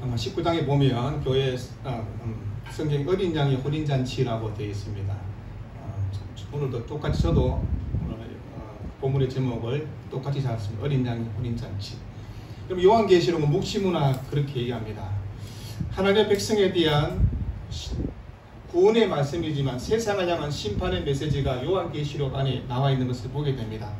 19장에 보면 교회 성경 어린 양의 혼인잔치라고 되어 있습니다. 오늘도 똑같이 저도 본문의 제목을 똑같이 잡았습니다. 어린 양의 혼인잔치. 그럼 요한계시록은 묵시문화 그렇게 얘기합니다. 하나님의 백성에 대한 구원의 말씀이지만 세상을 향한 심판의 메시지가 요한계시록 안에 나와 있는 것을 보게 됩니다.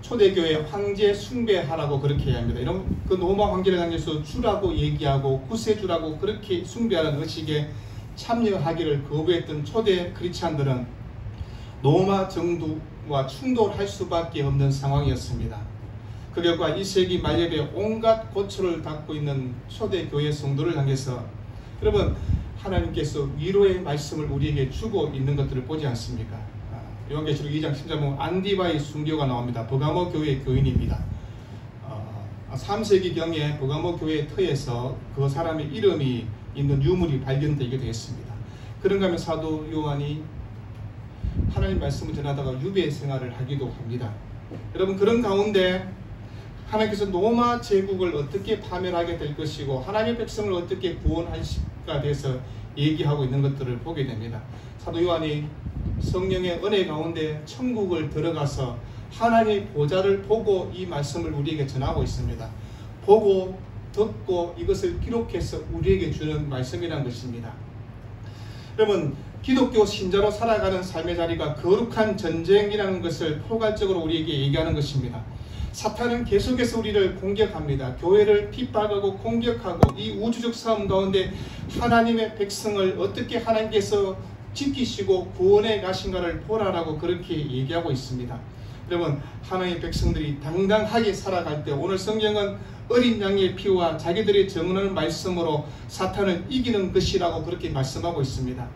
초대교회 황제 숭배하라고 그렇게 합니다. 이런 그 로마 황제를 향해서 주라고 얘기하고 구세주라고 그렇게 숭배하는 의식에 참여하기를 거부했던 초대 크리스찬들은 로마 정부와 충돌할 수밖에 없는 상황이었습니다. 그 결과 1세기 말엽에 온갖 고초를 받고 있는 초대교회 성도를 향해서 여러분 하나님께서 위로의 말씀을 우리에게 주고 있는 것들을 보지 않습니까? 요한계시록 2장 10절 보면 안디바의 순교가 나옵니다. 버가모 교회의 교인입니다. 3세기경에 버가모 교회의 터에서 그 사람의 이름이 있는 유물이 발견되게 되었습니다. 그런가 하면 사도 요한이 하나님 말씀을 전하다가 유배 생활을 하기도 합니다. 여러분 그런 가운데 하나님께서 로마 제국을 어떻게 파멸하게 될 것이고 하나님의 백성을 어떻게 구원하실까 대해서 얘기하고 있는 것들을 보게 됩니다. 사도 요한이 성령의 은혜 가운데 천국을 들어가서 하나님의 보좌를 보고 이 말씀을 우리에게 전하고 있습니다. 보고 듣고 이것을 기록해서 우리에게 주는 말씀이라는 것입니다. 여러분 기독교 신자로 살아가는 삶의 자리가 거룩한 전쟁이라는 것을 포괄적으로 우리에게 얘기하는 것입니다. 사탄은 계속해서 우리를 공격합니다. 교회를 핍박하고 공격하고 이 우주적 싸움 가운데 하나님의 백성을 어떻게 하나님께서 지키시고 구원해 가신가를 보라라고 그렇게 얘기하고 있습니다. 여러분 하나님의 백성들이 당당하게 살아갈 때 오늘 성경은 어린 양의 피와 자기들이 정하는 말씀으로 사탄을 이기는 것이라고 그렇게 말씀하고 있습니다.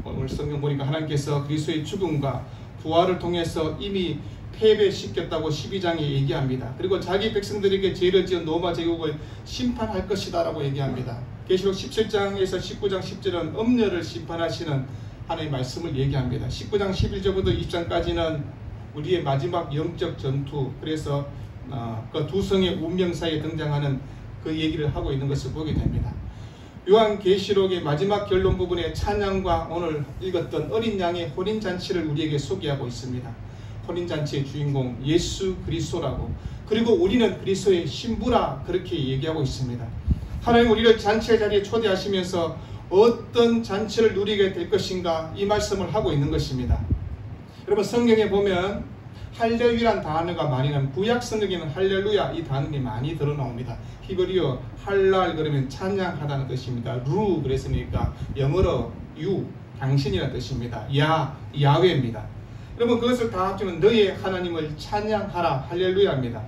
오늘 성경 보니까 하나님께서 그리스도의 죽음과 부활을 통해서 이미 패배시켰다고 12장에 얘기합니다. 그리고 자기 백성들에게 죄를 지은 로마 제국을 심판할 것이다 라고 얘기합니다. 계시록 17장에서 19장 10절은 음녀를 심판하시는 하나님의 말씀을 얘기합니다. 19장 11절부터 20장까지는 우리의 마지막 영적 전투, 그래서 그 두 성의 운명 사이에 등장하는 그 얘기를 하고 있는 것을 보게 됩니다. 요한계시록의 마지막 결론 부분에 찬양과 오늘 읽었던 어린 양의 혼인잔치를 우리에게 소개하고 있습니다. 혼인잔치의 주인공 예수 그리스도라고, 그리고 우리는 그리스도의 신부라 그렇게 얘기하고 있습니다. 하나님 우리를 잔치의 자리에 초대하시면서 어떤 잔치를 누리게 될 것인가 이 말씀을 하고 있는 것입니다. 여러분 성경에 보면 할렐루야라는 단어가 많이 나옵니다. 구약 성경에는 할렐루야 이 단어가 많이 드러나옵니다. 히브리어 할랄 그러면 찬양하다는 뜻입니다. 루 그랬으니까 영어로 유 당신이라는 뜻입니다. 야훼입니다. 여러분 그것을 다 합치면 너의 하나님을 찬양하라 할렐루야입니다.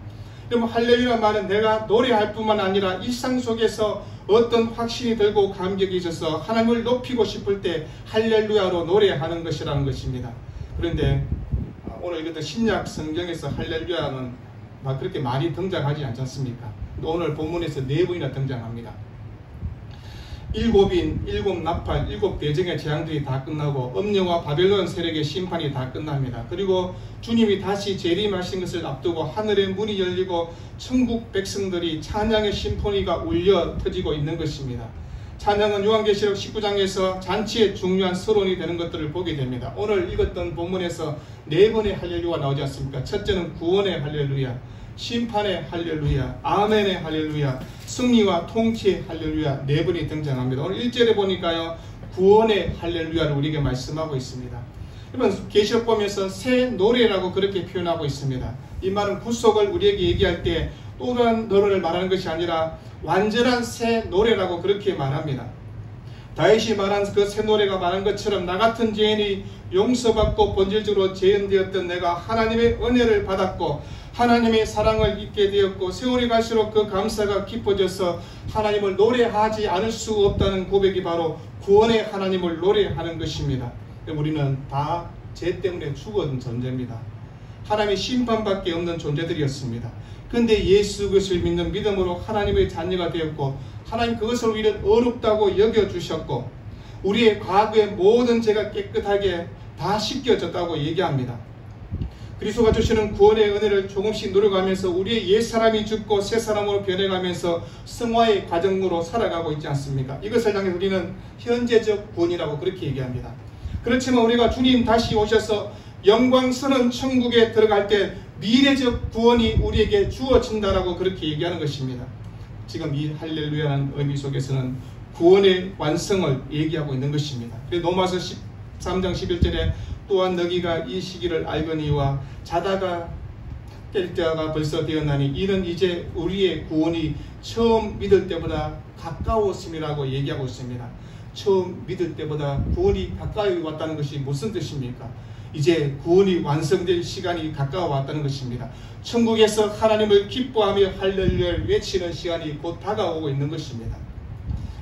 여러분 할렐루야 말은 내가 노래할 뿐만 아니라 일상 속에서 어떤 확신이 들고 감격이 있어서 하나님을 높이고 싶을 때 할렐루야로 노래하는 것이라는 것입니다. 그런데 오늘 읽었던 신약 성경에서 할렐루야는 막 그렇게 많이 등장하지 않지 않습니까? 오늘 본문에서 4번이나 등장합니다. 7인, 7나팔, 7대정의 재앙들이 다 끝나고 음녀와 바벨론 세력의 심판이 다 끝납니다. 그리고 주님이 다시 재림하신 것을 앞두고 하늘의 문이 열리고 천국 백성들이 찬양의 심포니가 울려 터지고 있는 것입니다. 찬양은 요한계시록 19장에서 잔치의 중요한 서론이 되는 것들을 보게 됩니다. 오늘 읽었던 본문에서 4번의 할렐루야가 나오지 않습니까? 첫째는 구원의 할렐루야, 심판의 할렐루야, 아멘의 할렐루야, 승리와 통치의 할렐루야 4번이 등장합니다. 오늘 1절에 보니까요 구원의 할렐루야를 우리에게 말씀하고 있습니다. 여러분 계시록 보면서 새 노래라고 그렇게 표현하고 있습니다. 이 말은 구속을 우리에게 얘기할 때 또 다른 노래를 말하는 것이 아니라 완전한 새 노래라고 그렇게 말합니다. 다윗이 말한 그 새 노래가 말한 것처럼 나 같은 죄인이 용서받고 본질적으로 죄인되었던 내가 하나님의 은혜를 받았고 하나님의 사랑을 잊게 되었고 세월이 갈수록 그 감사가 깊어져서 하나님을 노래하지 않을 수 없다는 고백이 바로 구원의 하나님을 노래하는 것입니다. 우리는 다 죄 때문에 죽은 존재입니다. 하나님의 심판밖에 없는 존재들이었습니다. 그런데 예수 그리스도를 믿는 믿음으로 하나님의 자녀가 되었고 하나님 그것을 우리를 어렵다고 여겨주셨고 우리의 과거의 모든 죄가 깨끗하게 다 씻겨졌다고 얘기합니다. 그리스도가 주시는 구원의 은혜를 조금씩 누려가면서 우리의 옛사람이 죽고 새사람으로 변해가면서 성화의 과정으로 살아가고 있지 않습니까? 이것을 향해 우리는 현재적 구원이라고 그렇게 얘기합니다. 그렇지만 우리가 주님 다시 오셔서 영광스러운 천국에 들어갈 때 미래적 구원이 우리에게 주어진다라고 그렇게 얘기하는 것입니다. 지금 이 할렐루야라는 의미 속에서는 구원의 완성을 얘기하고 있는 것입니다. 그래서 로마서 13장 11절에 또한 너희가 이 시기를 알거니와 자다가 깰 때가 벌써 되었나니 이는 이제 우리의 구원이 처음 믿을 때보다 가까웠음이라고 얘기하고 있습니다. 처음 믿을 때보다 구원이 가까이 왔다는 것이 무슨 뜻입니까? 이제 구원이 완성될 시간이 가까워 왔다는 것입니다. 천국에서 하나님을 기뻐하며 할렐루야를 외치는 시간이 곧 다가오고 있는 것입니다.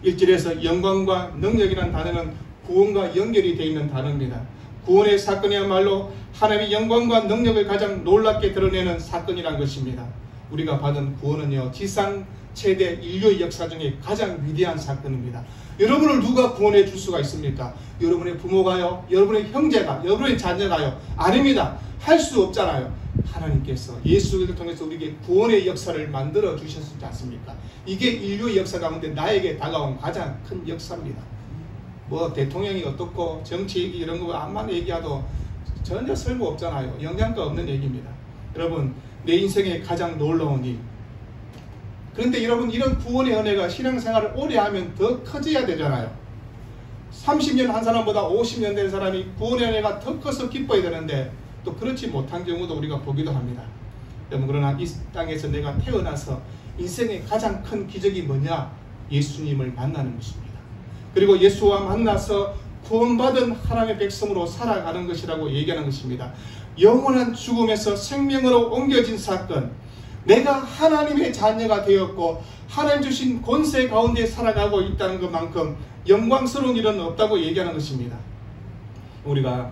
1절에서 영광과 능력이라는 단어는 구원과 연결이 되어 있는 단어입니다. 구원의 사건이야말로 하나님의 영광과 능력을 가장 놀랍게 드러내는 사건이라는 것입니다. 우리가 받은 구원은요, 지상 최대 인류의 역사 중에 가장 위대한 사건입니다. 여러분을 누가 구원해 줄 수가 있습니까? 여러분의 부모가요? 여러분의 형제가? 여러분의 자녀가요? 아닙니다. 할 수 없잖아요. 하나님께서 예수를 통해서 우리에게 구원의 역사를 만들어 주셨지 않습니까? 이게 인류의 역사 가운데 나에게 다가온 가장 큰 역사입니다. 뭐 대통령이 어떻고 정치 얘기 이런 거 암만 얘기해도 전혀 쓸모 없잖아요. 영향가 없는 얘기입니다. 여러분, 내 인생의 가장 놀라운 일. 그런데 여러분, 이런 구원의 은혜가 신앙생활을 오래 하면 더 커져야 되잖아요. 30년 한 사람보다 50년 된 사람이 구원의 은혜가 더 커서 기뻐야 되는데 또 그렇지 못한 경우도 우리가 보기도 합니다. 여러분, 그러나 이 땅에서 내가 태어나서 인생의 가장 큰 기적이 뭐냐? 예수님을 만나는 것입니다. 그리고 예수와 만나서 구원받은 하나님의 백성으로 살아가는 것이라고 얘기하는 것입니다. 영원한 죽음에서 생명으로 옮겨진 사건, 내가 하나님의 자녀가 되었고 하나님 주신 권세 가운데 살아가고 있다는 것만큼 영광스러운 일은 없다고 얘기하는 것입니다. 우리가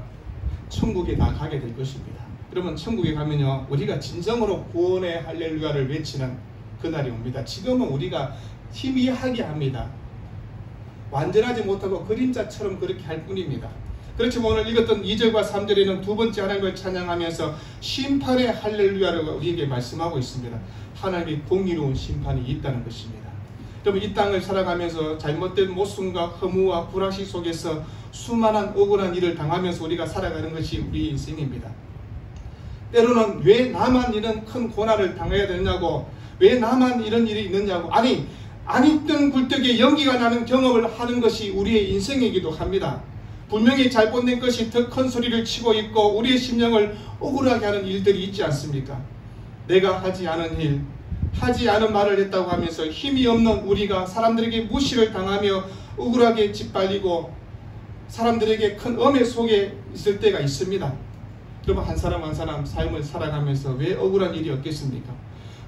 천국에 다 가게 될 것입니다. 그러면 천국에 가면요, 우리가 진정으로 구원의 할렐루야를 외치는 그날이 옵니다. 지금은 우리가 희미하게 합니다. 완전하지 못하고 그림자처럼 그렇게 할 뿐입니다. 그렇지만 오늘 읽었던 2절과 3절에는 두 번째 하나님을 찬양하면서 심판의 할렐루야를 우리에게 말씀하고 있습니다. 하나님의 공의로운 심판이 있다는 것입니다. 여러분, 이 땅을 살아가면서 잘못된 모순과 허무와 불화시 속에서 수많은 억울한 일을 당하면서 우리가 살아가는 것이 우리 인생입니다. 때로는 왜 나만 이런 큰 고난을 당해야 되냐고, 왜 나만 이런 일이 있느냐고, 아니 안 있던 굴뚝에 연기가 나는 경험을 하는 것이 우리의 인생이기도 합니다. 분명히 잘못된 것이 더 큰 소리를 치고 있고 우리의 심령을 억울하게 하는 일들이 있지 않습니까? 내가 하지 않은 일, 하지 않은 말을 했다고 하면서 힘이 없는 우리가 사람들에게 무시를 당하며 억울하게 짓밟리고 사람들에게 큰 엄해 속에 있을 때가 있습니다. 여러분, 한 사람 한 사람 삶을 살아가면서 왜 억울한 일이 없겠습니까?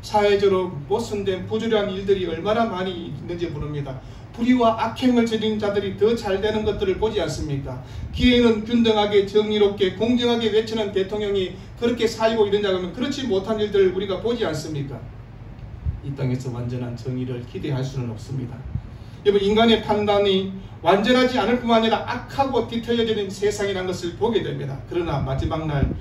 사회적으로 모순된 부조리한 일들이 얼마나 많이 있는지 모릅니다. 불의와 악행을 저지른 자들이 더 잘되는 것들을 보지 않습니까? 기회는 균등하게 정의롭게 공정하게 외치는 대통령이 그렇게 살고 이러냐 하면 그렇지 못한 일들을 우리가 보지 않습니까? 이 땅에서 완전한 정의를 기대할 수는 없습니다. 여러분, 인간의 판단이 완전하지 않을 뿐만 아니라 악하고 뒤틀려지는 세상이라는 것을 보게 됩니다. 그러나 마지막 날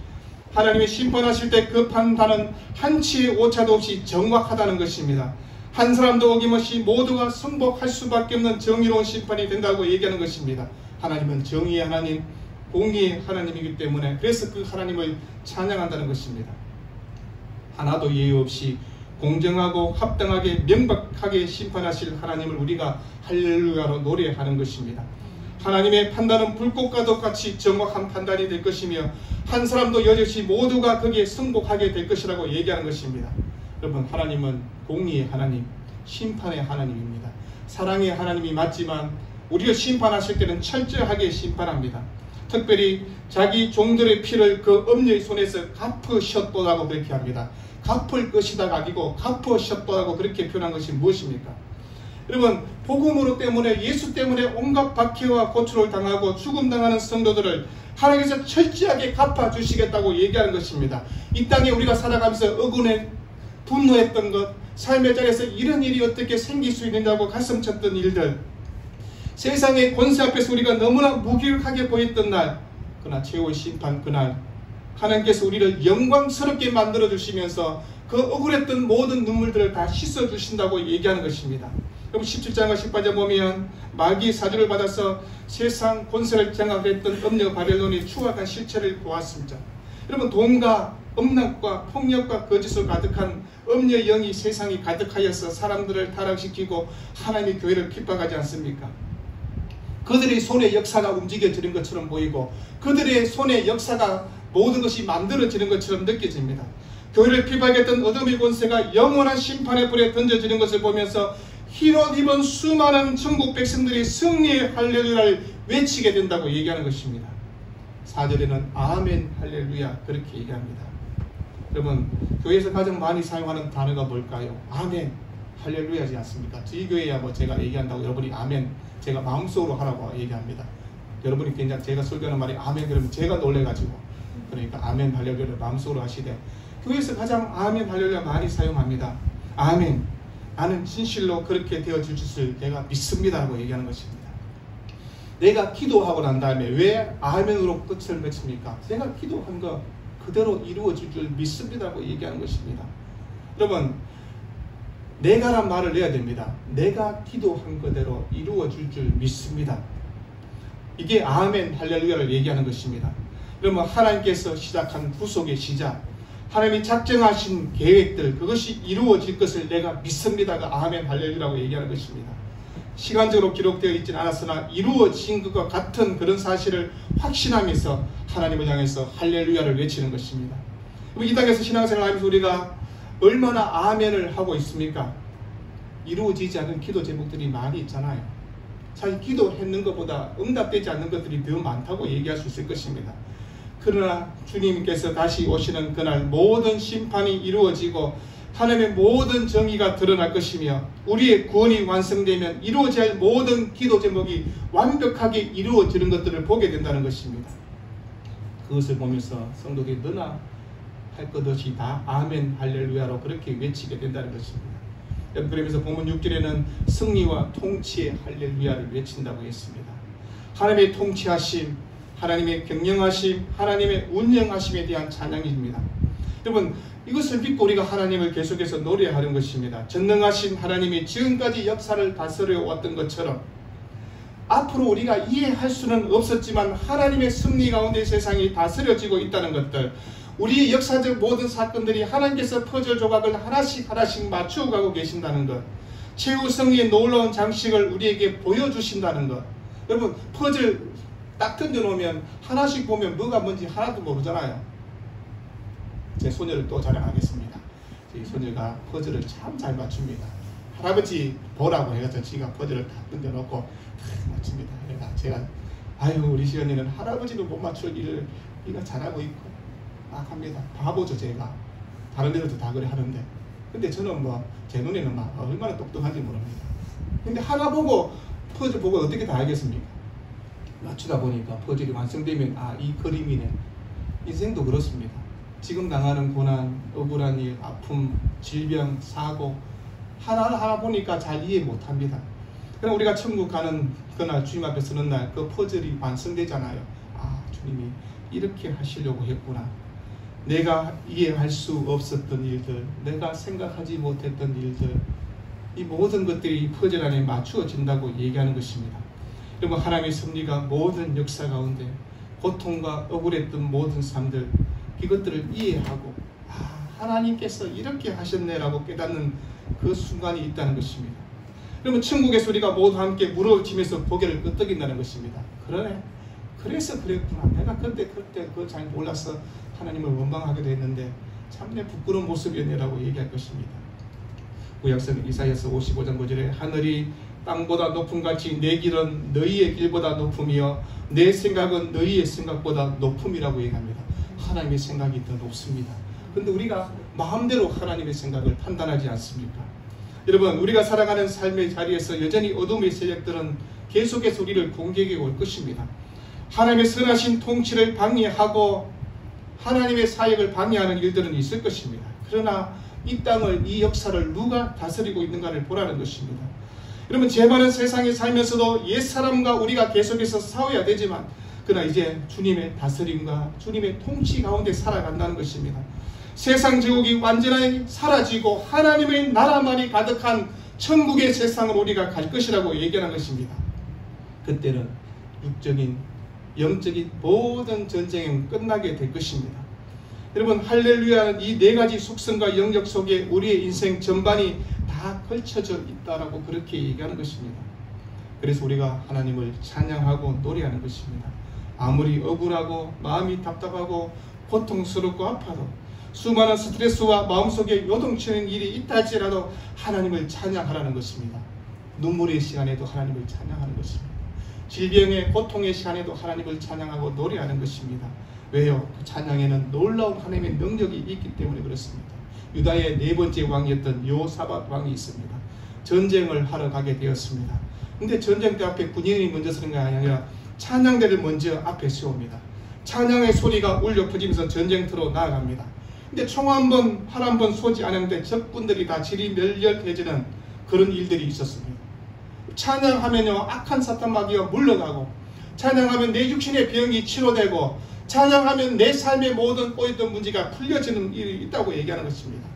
하나님이 심판하실 때 그 판단은 한치의 오차도 없이 정확하다는 것입니다. 한 사람도 어김없이 모두가 승복할 수밖에 없는 정의로운 심판이 된다고 얘기하는 것입니다. 하나님은 정의의 하나님, 공의의 하나님이기 때문에 그래서 그 하나님을 찬양한다는 것입니다. 하나도 예외 없이 공정하고 합당하게 명백하게 심판하실 하나님을 우리가 할렐루야로 노래하는 것입니다. 하나님의 판단은 불꽃과 덕같이 정확한 판단이 될 것이며 한 사람도 여지없이 모두가 거기에 승복하게 될 것이라고 얘기하는 것입니다. 여러분, 하나님은 공의의 하나님, 심판의 하나님입니다. 사랑의 하나님이 맞지만 우리를 심판하실 때는 철저하게 심판합니다. 특별히 자기 종들의 피를 그 엄녀의 손에서 갚으셨도다고 그렇게 합니다. 갚을 것이다가 아니고 갚으셨도다고 그렇게 표현한 것이 무엇입니까? 여러분, 복음으로 때문에 예수 때문에 온갖 박해와 고초를 당하고 죽음당하는 성도들을 하나님께서 철저하게 갚아주시겠다고 얘기하는 것입니다. 이 땅에 우리가 살아가면서 억울해 분노했던 것, 삶의 자리에서 이런 일이 어떻게 생길 수 있느냐고 가슴 쳤던 일들, 세상의 권세 앞에서 우리가 너무나 무기력하게 보였던 날, 그러나 최후의 심판 그날 하나님께서 우리를 영광스럽게 만들어 주시면서 그 억울했던 모든 눈물들을 다 씻어 주신다고 얘기하는 것입니다. 그럼 17장과 18장 보면 마귀의 사주를 받아서 세상 권세를 장악했던 음녀 바벨론의 추악한 실체를 보았습니다. 여러분, 돈과 음란과 폭력과 거짓으로 가득한 음녀 영이 세상이 가득하여서 사람들을 타락시키고 하나님의 교회를 핍박하지 않습니까? 그들의 손의 역사가 움직여지는 것처럼 보이고 그들의 손의 역사가 모든 것이 만들어지는 것처럼 느껴집니다. 교회를 핍박했던 어둠의 권세가 영원한 심판의 불에 던져지는 것을 보면서 흰옷 입은 수많은 천국 백성들이 승리의 할렐루야를 외치게 된다고 얘기하는 것입니다. 4절에는 아멘 할렐루야 그렇게 얘기합니다. 여러분, 교회에서 가장 많이 사용하는 단어가 뭘까요? 아멘 할렐루야지 않습니까? 저희 교회야 제가 얘기한다고 여러분이 아멘 제가 마음속으로 하라고 얘기합니다. 여러분이 그냥 제가 설교하는 말이 아멘 그러면 제가 놀래가지고 그러니까 아멘 할렐루야를 마음속으로 하시되 교회에서 가장 아멘 할렐루야 많이 사용합니다. 아멘, 나는 진실로 그렇게 되어줄 것을 내가 믿습니다라고 얘기하는 것입니다. 내가 기도하고 난 다음에 왜 아멘으로 끝을 맺습니까? 내가 기도한 거 그대로 이루어질 줄 믿습니다라고 얘기하는 것입니다. 여러분, 내가란 말을 내야 됩니다. 내가 기도한 그대로 이루어질 줄 믿습니다. 이게 아멘 할렐루야를 얘기하는 것입니다. 그러면 하나님께서 시작한 구속의 시작, 하나님이 작정하신 계획들, 그것이 이루어질 것을 내가 믿습니다가 아멘 할렐루야라고 얘기하는 것입니다. 시간적으로 기록되어 있지는 않았으나 이루어진 것과 같은 그런 사실을 확신하면서 하나님을 향해서 할렐루야를 외치는 것입니다. 이 땅에서 신앙생활을 하면서 우리가 얼마나 아멘을 하고 있습니까? 이루어지지 않은 기도 제목들이 많이 있잖아요. 사실 기도했는 것보다 응답되지 않는 것들이 더 많다고 얘기할 수 있을 것입니다. 그러나 주님께서 다시 오시는 그날 모든 심판이 이루어지고 하나님의 모든 정의가 드러날 것이며 우리의 구원이 완성되면 이루어져야 할 모든 기도 제목이 완벽하게 이루어지는 것들을 보게 된다는 것입니다. 그것을 보면서 성도들이 너나 할 것 없이 다 아멘 할렐루야로 그렇게 외치게 된다는 것입니다. 그러면서 본문 6절에는 승리와 통치의 할렐루야를 외친다고 했습니다. 하나님의 통치하심, 하나님의 경영하심, 하나님의 운영하심에 대한 찬양입니다. 여러분, 이것을 믿고 우리가 하나님을 계속해서 노래하는 것입니다. 전능하신 하나님이 지금까지 역사를 다스려 왔던 것처럼 앞으로 우리가 이해할 수는 없었지만 하나님의 승리 가운데 세상이 다스려지고 있다는 것들, 우리의 역사적 모든 사건들이 하나님께서 퍼즐 조각을 하나씩 맞추어 가고 계신다는 것, 최후승리의 놀라운 장식을 우리에게 보여주신다는 것. 여러분, 퍼즐 딱 던져놓으면 하나씩 보면 뭐가 뭔지 하나도 모르잖아요. 제 소녀를 또 자랑하겠습니다. 제 소녀가 퍼즐을 참 잘 맞춥니다. 할아버지 보라고 해가지고 지가 퍼즐을 다 던져놓고 다 맞춥니다. 그러니까 제가 아유 우리 시연이는 할아버지도 못 맞출 일을 네가 잘하고 있고 막 합니다. 바보죠 제가. 다른 데도 다 그래 하는데 근데 저는 제 눈에는 얼마나 똑똑한지 모릅니다. 근데 하나 보고 퍼즐 보고 어떻게 다 알겠습니까? 맞추다 보니까 퍼즐이 완성되면 이 그림이네. 인생도 그렇습니다. 지금 당하는 고난, 억울한 일, 아픔, 질병, 사고 하나 보니까 잘 이해 못합니다. 그럼 우리가 천국 가는 그날 주님 앞에 서는 날 그 퍼즐이 완성되잖아요. 주님이 이렇게 하시려고 했구나. 내가 이해할 수 없었던 일들, 내가 생각하지 못했던 일들, 이 모든 것들이 퍼즐 안에 맞추어진다고 얘기하는 것입니다. 그리고 하나님의 섭리가 모든 역사 가운데 고통과 억울했던 모든 삶들, 이것들을 이해하고 하나님께서 이렇게 하셨네라고 깨닫는 그 순간이 있다는 것입니다. 그러면 천국에서 우리가 모두 함께 무릎지면서 고개를 끄덕인다는 것입니다. 그러네. 그래서 그랬구나. 내가 그때 그걸 잘 몰라서 하나님을 원망하기도 했는데 참 내 부끄러운 모습이었네라고 얘기할 것입니다. 구약성 이사야서 55장 9절에 하늘이 땅보다 높음같이 내 길은 너희의 길보다 높음이요 내 생각은 너희의 생각보다 높음이라고 얘기합니다. 하나님의 생각이 더 높습니다. 그런데 우리가 마음대로 하나님의 생각을 판단하지 않습니까? 여러분, 우리가 살아가는 삶의 자리에서 여전히 어둠의 세력들은 계속해서 우리를 공격해 올 것입니다. 하나님의 선하신 통치를 방해하고 하나님의 사역을 방해하는 일들은 있을 것입니다. 그러나 이 땅을, 이 역사를 누가 다스리고 있는가를 보라는 것입니다. 여러분, 죄 많은 세상에 살면서도 옛사람과 우리가 계속해서 싸워야 되지만 그러나 이제 주님의 다스림과 주님의 통치 가운데 살아간다는 것입니다. 세상 제국이 완전히 사라지고 하나님의 나라만이 가득한 천국의 세상으로 우리가 갈 것이라고 얘기하는 것입니다. 그때는 육적인 영적인 모든 전쟁은 끝나게 될 것입니다. 여러분, 할렐루야는 이 네 가지 속성과 영역 속에 우리의 인생 전반이 다 걸쳐져 있다라고 그렇게 얘기하는 것입니다. 그래서 우리가 하나님을 찬양하고 노래하는 것입니다. 아무리 억울하고 마음이 답답하고 고통스럽고 아파도 수많은 스트레스와 마음속에 요동치는 일이 있다 할지라도 하나님을 찬양하라는 것입니다. 눈물의 시간에도 하나님을 찬양하는 것입니다. 질병의 고통의 시간에도 하나님을 찬양하고 노래하는 것입니다. 왜요? 그 찬양에는 놀라운 하나님의 능력이 있기 때문에 그렇습니다. 유다의 네 번째 왕이었던 여호사밧 왕이 있습니다. 전쟁을 하러 가게 되었습니다. 근데 전쟁대 앞에 군인이 먼저 서는 게 아니라 찬양대를 먼저 앞에 세웁니다. 찬양의 소리가 울려 퍼지면서 전쟁터로 나아갑니다. 근데 총 한 번, 활 한 번 쏘지 않았는데 적군들이 다 질이 멸렬해지는 그런 일들이 있었습니다. 찬양하면요, 악한 사탄 마귀가 물러가고, 찬양하면 내 육신의 병이 치료되고, 찬양하면 내 삶의 모든 꼬였던 문제가 풀려지는 일이 있다고 얘기하는 것입니다.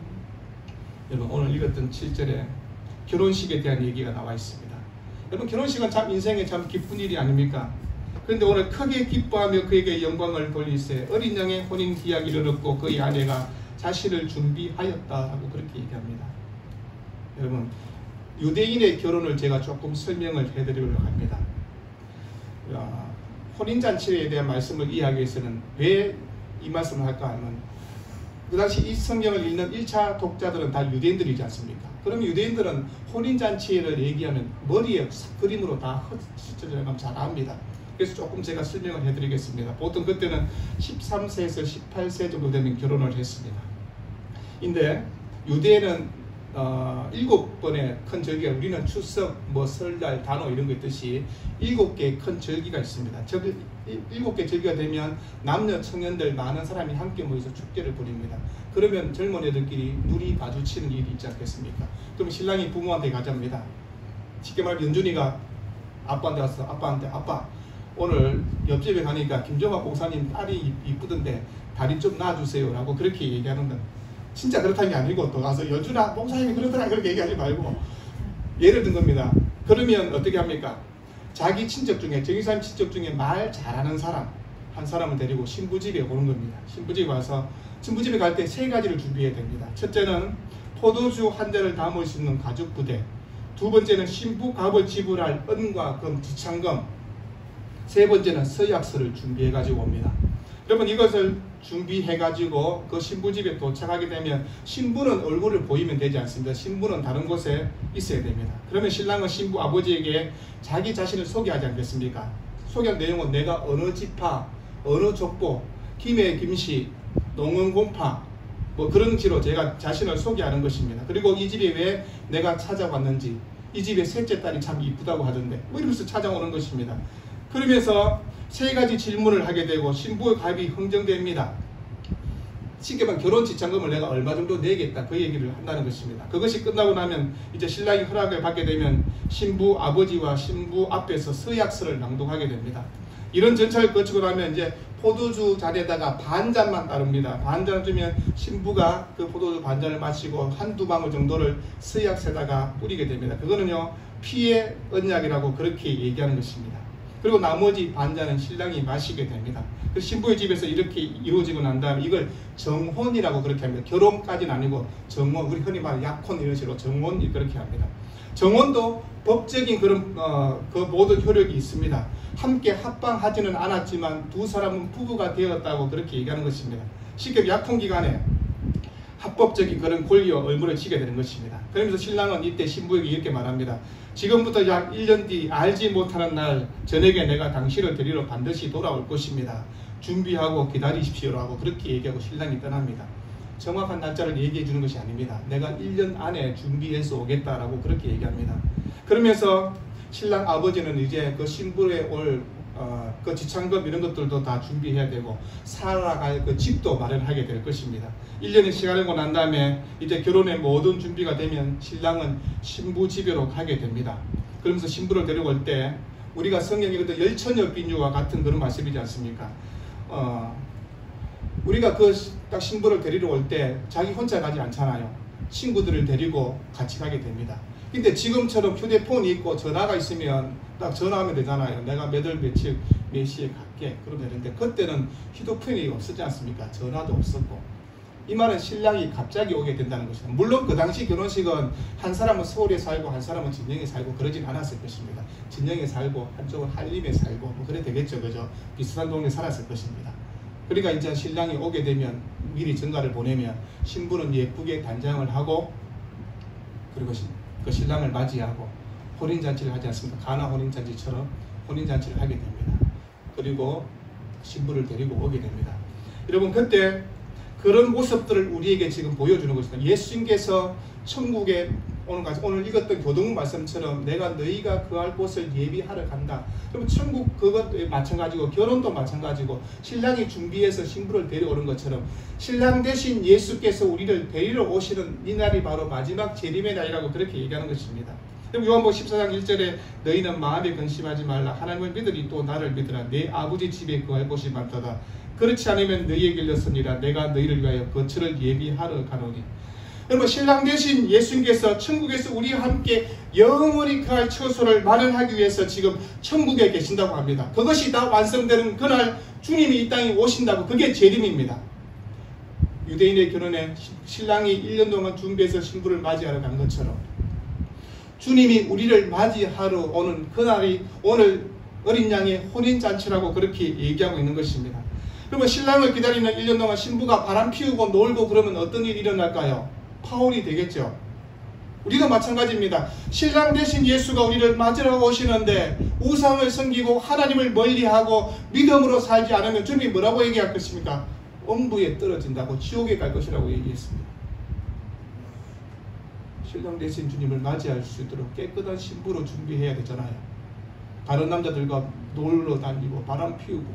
여러분, 오늘 읽었던 7절에 결혼식에 대한 얘기가 나와 있습니다. 여러분, 결혼식은 참 인생에 참 기쁜 일이 아닙니까? 그런데 오늘 크게 기뻐하며 그에게 영광을 돌리세 어린 양의 혼인 기약을 얻고 그의 아내가 자신을 준비하였다라고 그렇게 얘기합니다. 여러분, 유대인의 결혼을 제가 조금 설명을 해드리려고 합니다. 혼인잔치에 대한 말씀을 이해하기 위해서는 왜 이 말씀을 할까 하면, 그 당시 이 성경을 읽는 1차 독자들은 다 유대인들이지 않습니까? 그럼 유대인들은 혼인잔치를 얘기하면 머리에 그림으로 다 흩어져가면 잘 압니다. 그래서 조금 제가 설명을 해드리겠습니다. 보통 그때는 13세에서 18세 정도 되면 결혼을 했습니다. 근데 유대에는 7번의 큰 절기가, 우리는 추석, 설날, 단오 이런 거 있듯이 7개의 큰 절기가 있습니다. 7개 절기가 되면 남녀 청년들 많은 사람이 함께 모여서 축제를 벌입니다. 그러면 젊은 애들끼리 눈이 마주치는 일이 있지 않겠습니까? 그럼 신랑이 부모한테 가자입니다. 쉽게 말하면 연준이가 아빠한테 와서 아빠한테, 아빠 오늘 옆집에 가니까 김정화 목사님 딸이 이쁘던데 다리 좀 놔주세요 라고 그렇게 얘기하는 건 진짜 그렇다는 게 아니고, 또 가서 연준아 목사님이 그러더라 그렇게 얘기하지 말고 예를 든 겁니다. 그러면 어떻게 합니까? 자기 친척 중에, 정의사님 친척 중에 말 잘하는 사람 한 사람을 데리고 신부집에 오는 겁니다. 신부집에 와서 신부집에 갈 때 3가지를 준비해야 됩니다. 첫째는 포도주 한 잔을 담을 수 있는 가죽 부대, 두 번째는 신부 값을 지불할 은과 금, 지창금, 세 번째는 서약서를 준비해 가지고 옵니다. 여러분, 이것을 준비해 가지고 그 신부집에 도착하게 되면 신부는 얼굴을 보이면 되지 않습니다. 신부는 다른 곳에 있어야 됩니다. 그러면 신랑은 신부 아버지에게 자기 자신을 소개하지 않겠습니까? 소개한 내용은 내가 어느 지파, 어느 족보, 김해 김씨, 농원 곰파 그런 지로 제가 자신을 소개하는 것입니다. 그리고 이 집에 왜 내가 찾아왔는지, 이 집의 셋째 딸이 참 이쁘다고 하던데 이러면서 찾아오는 것입니다. 그러면서 3가지 질문을 하게 되고 신부의 값이 흥정됩니다. 쉽게 말하면 결혼 지참금을 내가 얼마 정도 내겠다, 그 얘기를 한다는 것입니다. 그것이 끝나고 나면 이제 신랑이 허락을 받게 되면 신부 아버지와 신부 앞에서 서약서를 낭독하게 됩니다. 이런 절차를 거치고 나면 이제 포도주 잔에다가 반잔만 따릅니다. 반잔을 주면 신부가 그 포도주 반잔을 마시고 한두 방울 정도를 서약서에다가 뿌리게 됩니다. 그거는요, 피의 언약이라고 그렇게 얘기하는 것입니다. 그리고 나머지 반잔은 신랑이 마시게 됩니다. 그래서 신부의 집에서 이렇게 이루어지고 난 다음에 이걸 정혼이라고 그렇게 합니다. 결혼까지는 아니고 정혼, 우리 흔히 말하는 약혼 이런 식으로 정혼 그렇게 합니다. 정혼도 법적인 그런 그 모든 효력이 있습니다. 함께 합방하지는 않았지만 두 사람은 부부가 되었다고 그렇게 얘기하는 것입니다. 쉽게 약혼 기간에 합법적인 그런 권리와 의무를 지게 되는 것입니다. 그러면서 신랑은 이때 신부에게 이렇게 말합니다. 지금부터 약 1년 뒤 알지 못하는 날 저녁에 내가 당신을 데리러 반드시 돌아올 것입니다. 준비하고 기다리십시오라고 그렇게 얘기하고 신랑이 떠납니다. 정확한 날짜를 얘기해 주는 것이 아닙니다. 내가 1년 안에 준비해서 오겠다라고 그렇게 얘기합니다. 그러면서 신랑 아버지는 이제 그 신부에 올 그 지창금 이런 것들도 다 준비해야 되고 살아갈 그 집도 마련하게 될 것입니다. 1년의 시간을 난 다음에 이제 결혼의 모든 준비가 되면 신랑은 신부 집으로 가게 됩니다. 그러면서 신부를 데려올 때 우리가 성경에 그 열처녀 비유와 같은 그런 말씀이지 않습니까? 우리가 딱 신부를 데리러 올 때 자기 혼자 가지 않잖아요. 친구들을 데리고 같이 가게 됩니다. 근데 지금처럼 휴대폰이 있고 전화가 있으면 딱 전화하면 되잖아요. 내가 몇 시에 갈게. 그러면 되는데 그때는 휴대폰이 없었지 않습니까? 전화도 없었고. 이 말은 신랑이 갑자기 오게 된다는 것입니다. 물론 그 당시 결혼식은 한 사람은 서울에 살고 한 사람은 진영에 살고 그러진 않았을 것입니다. 진영에 살고 한쪽은 한림에 살고 뭐 그래 되겠죠. 그죠? 비슷한 동네에 살았을 것입니다. 그러니까 이제 신랑이 오게 되면 미리 전가를 보내면 신부는 예쁘게 단장을 하고 그리고 그 신랑을 맞이하고 혼인잔치를 하지 않습니까? 가나 혼인잔치처럼 혼인잔치를 하게 됩니다. 그리고 신부를 데리고 오게 됩니다. 여러분 그때 그런 모습들을 우리에게 지금 보여주는 것입니다. 예수님께서 천국에 오늘 읽었던 교동 말씀처럼 내가 너희가 거할 곳을 예비하러 간다. 그럼 천국 그것도 마찬가지고 결혼도 마찬가지고 신랑이 준비해서 신부를 데려오는 것처럼 신랑 대신 예수께서 우리를 데리러 오시는 이 날이 바로 마지막 재림의 날이라고 그렇게 얘기하는 것입니다. 요한복음 14장 1절에 너희는 마음에 근심하지 말라. 하나님을 믿으리 또 나를 믿으라. 내 아버지 집에 거할 곳이 많도다. 그렇지 않으면 너희에게 일렀으니라. 내가 너희를 위하여 거처를 예비하러 가노니. 여러분 신랑 대신 예수님께서 천국에서 우리와 함께 영원히 거할 처소를 마련하기 위해서 지금 천국에 계신다고 합니다. 그것이 다 완성되는 그날 주님이 이 땅에 오신다고. 그게 재림입니다. 유대인의 결혼에 신랑이 1년 동안 준비해서 신부를 맞이하러 간 것처럼 주님이 우리를 맞이하러 오는 그날이 오늘 어린 양의 혼인잔치라고 그렇게 얘기하고 있는 것입니다. 그러면 신랑을 기다리는 1년 동안 신부가 바람 피우고 놀고 그러면 어떤 일이 일어날까요? 파혼이 되겠죠. 우리도 마찬가지입니다. 신랑 대신 예수가 우리를 맞으러 오시는데 우상을 섬기고 하나님을 멀리하고 믿음으로 살지 않으면 주님이 뭐라고 얘기할 것입니까? 엄부에 떨어진다고 지옥에 갈 것이라고 얘기했습니다. 신랑 대신 주님을 맞이할 수 있도록 깨끗한 신부로 준비해야 되잖아요. 다른 남자들과 놀러 다니고 바람 피우고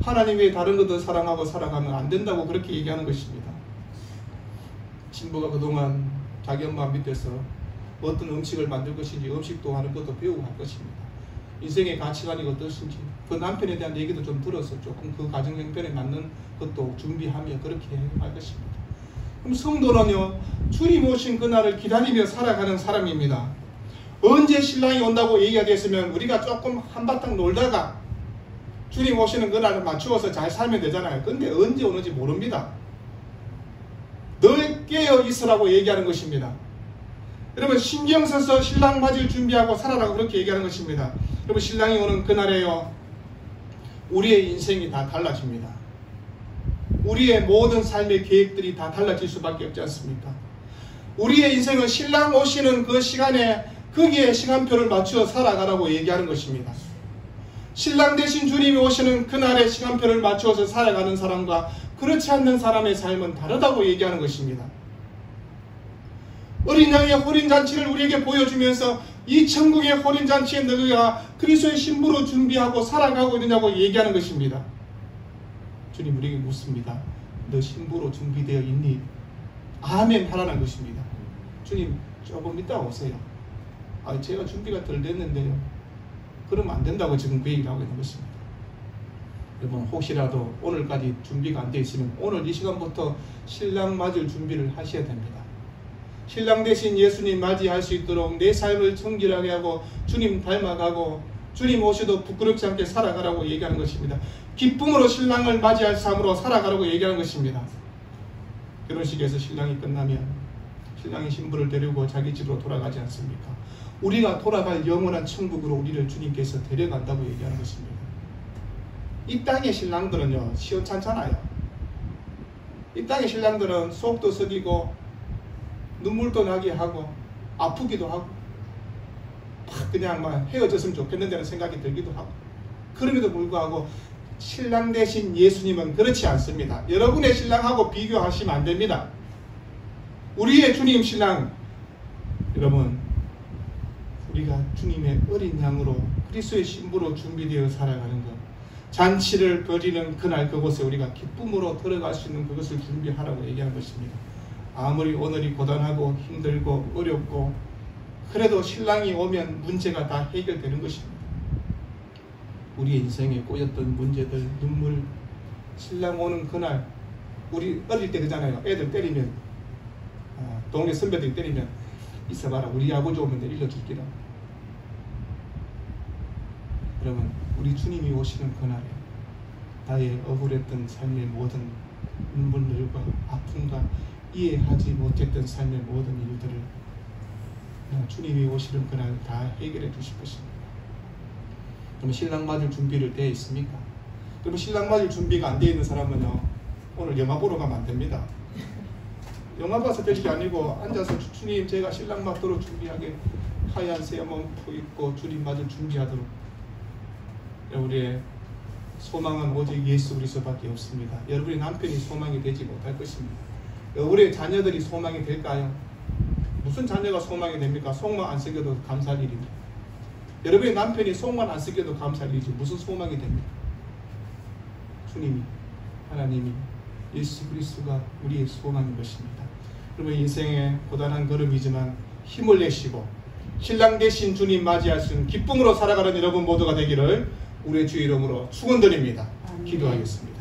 하나님 외에 다른 것들 사랑하고 살아가면 안 된다고 그렇게 얘기하는 것입니다. 신부가 그동안 자기 엄마 밑에서 어떤 음식을 만들 것인지 음식도 하는 것도 배우고 할 것입니다. 인생의 가치관이 어떠신지 그 남편에 대한 얘기도 좀 들어서 조금 그 가정 형편에 맞는 것도 준비하며 그렇게 할 것입니다. 그럼 성도는요 주님 오신 그날을 기다리며 살아가는 사람입니다. 언제 신랑이 온다고 얘기가 됐으면 우리가 조금 한바탕 놀다가 주님 오시는 그날을 맞추어서 잘 살면 되잖아요. 근데 언제 오는지 모릅니다. 늘 깨어 있으라고 얘기하는 것입니다. 여러분 신경 써서 신랑 맞을 준비하고 살아라고 그렇게 얘기하는 것입니다. 여러분 신랑이 오는 그날에요 우리의 인생이 다 달라집니다. 우리의 모든 삶의 계획들이 다 달라질 수밖에 없지 않습니까? 우리의 인생은 신랑 오시는 그 시간에 거기에 시간표를 맞추어 살아가라고 얘기하는 것입니다. 신랑 대신 주님이 오시는 그날의 시간표를 맞추어서 살아가는 사람과 그렇지 않는 사람의 삶은 다르다고 얘기하는 것입니다. 어린 양의 혼인잔치를 우리에게 보여주면서 이 천국의 혼인잔치에 너희가 그리스도의 신부로 준비하고 살아가고 있느냐고 얘기하는 것입니다. 주님 우리에게 묻습니다. 너 신부로 준비되어 있니? 아멘 하라는 것입니다. 주님 조금 이따 오세요. 제가 준비가 덜 됐는데요. 그러면 안 된다고 지금 그 얘기를 하고 있는 것입니다. 여러분 혹시라도 오늘까지 준비가 안 되어 있으면 오늘 이 시간부터 신랑 맞을 준비를 하셔야 됩니다. 신랑 대신 예수님 맞이할 수 있도록 내 삶을 청결하게 하고 주님 닮아가고 주님 오셔도 부끄럽지 않게 살아가라고 얘기하는 것입니다. 기쁨으로 신랑을 맞이할 삶으로 살아가라고 얘기하는 것입니다. 결혼식에서 신랑이 끝나면 신랑이 신부를 데리고 자기 집으로 돌아가지 않습니까? 우리가 돌아갈 영원한 천국으로 우리를 주님께서 데려간다고 얘기하는 것입니다. 이 땅의 신랑들은요 시원찮잖아요. 이 땅의 신랑들은 속도 썩이고 눈물도 나게 하고 아프기도 하고 그냥 막 헤어졌으면 좋겠는데라는 생각이 들기도 하고 그럼에도 불구하고 신랑 대신 예수님은 그렇지 않습니다. 여러분의 신랑하고 비교하시면 안 됩니다. 우리의 주님 신랑 여러분 우리가 주님의 어린 양으로 그리스도의 신부로 준비되어 살아가는 것 잔치를 벌이는 그날 그곳에 우리가 기쁨으로 들어갈 수 있는 그것을 준비하라고 얘기하는 것입니다. 아무리 오늘이 고단하고 힘들고 어렵고 그래도 신랑이 오면 문제가 다 해결되는 것입니다. 우리의 인생에 꼬였던 문제들, 눈물, 신랑 오는 그날, 우리 어릴 때 그잖아요. 애들 때리면, 동네 선배들이 때리면 있어봐라, 우리 아버지 오면 내가 일러줄기라. 여러분, 우리 주님이 오시는 그날에 나의 억울했던 삶의 모든 눈물들과 아픔과 이해하지 못했던 삶의 모든 일들을 주님이 오시는 그날 다 해결해 주실 것입니다. 그럼 신랑 맞을 준비를 되어 있습니까? 그럼 신랑 맞을 준비가 안 되어 있는 사람은요, 오늘 영화 보러 가면 안 됩니다. 영화 봐서 될 게 아니고 앉아서 주님 제가 신랑 맞도록 준비하게 하얀 새 몸포 입고 주님 맞을 준비하도록. 우리의 소망은 오직 예수 그리스도밖에 없습니다. 여러분의 남편이 소망이 되지 못할 것입니다. 우리의 자녀들이 소망이 될까요? 무슨 자녀가 소망이 됩니까? 속만 안 썩여도 감사할 일입니다. 여러분의 남편이 속만 안 썩여도 감사할 일이지 무슨 소망이 됩니까? 주님이, 하나님이, 예수 그리스도가 우리의 소망인 것입니다. 여러분, 인생의 고단한 걸음이지만 힘을 내시고 신랑 되신 주님 맞이할 수 있는 기쁨으로 살아가는 여러분 모두가 되기를 우리의 주 이름으로 축원드립니다. 기도하겠습니다.